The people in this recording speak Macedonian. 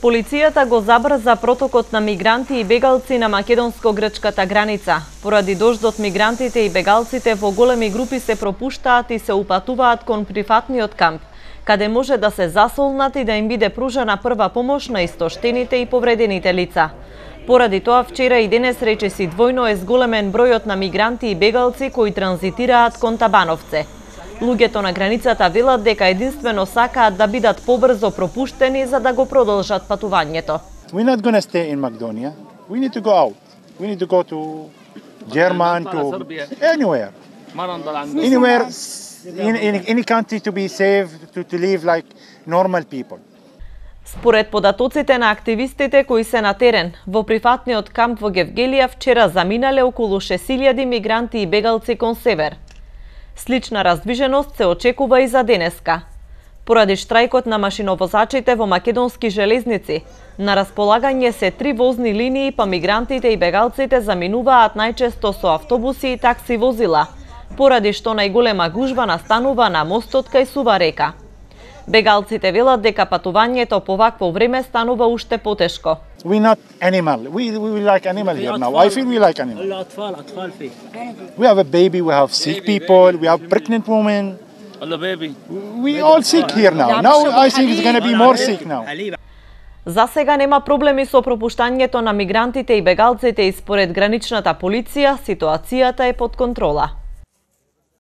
Полицијата го забрза протокот на мигранти и бегалци на македонско-грчката граница. Поради дождот, мигрантите и бегалците во големи групи се пропуштаат и се упатуваат кон прифатниот камп, каде може да се засолнат и да им биде пружена прва помош на истоштените и повредените лица. Поради тоа, вчера и денес речиси двојно е зголемен бројот на мигранти и бегалци кои транзитираат кон Табановце. Луѓето на границата велат дека единствено сакаат да бидат побрзо пропуштени за да го продолжат патувањето. We're not going to stay in Macedonia. We need to go out. We need to go to Germany, to anywhere. Anywhere, in any country to be safe, to live like normal people. Според податоците на активистите кои се на терен, во прифатниот камп во Гевгелија вчера заминале околу 6000 мигранти и бегалци кон север. Слична раздвиженост се очекува и за денеска. Поради штрајкот на машиновозачите во македонски железници, на располагање се 3 возни линии, па мигрантите и бегалците заминуваат најчесто со автобуси и такси возила, поради што најголема гужва настанува на мостот кај Сува река. Бегалците велат дека патувањето по вакво време станува уште потешко. We're not animal. We like animal here now. I feel we like animal. We have a baby, we have sick people, we have pregnant women. We all sick here now. Now I think it's going to be more sick now. За сега нема проблеми со пропуштањето на мигрантите и бегалците и според граничната полиција ситуацијата е под контрола.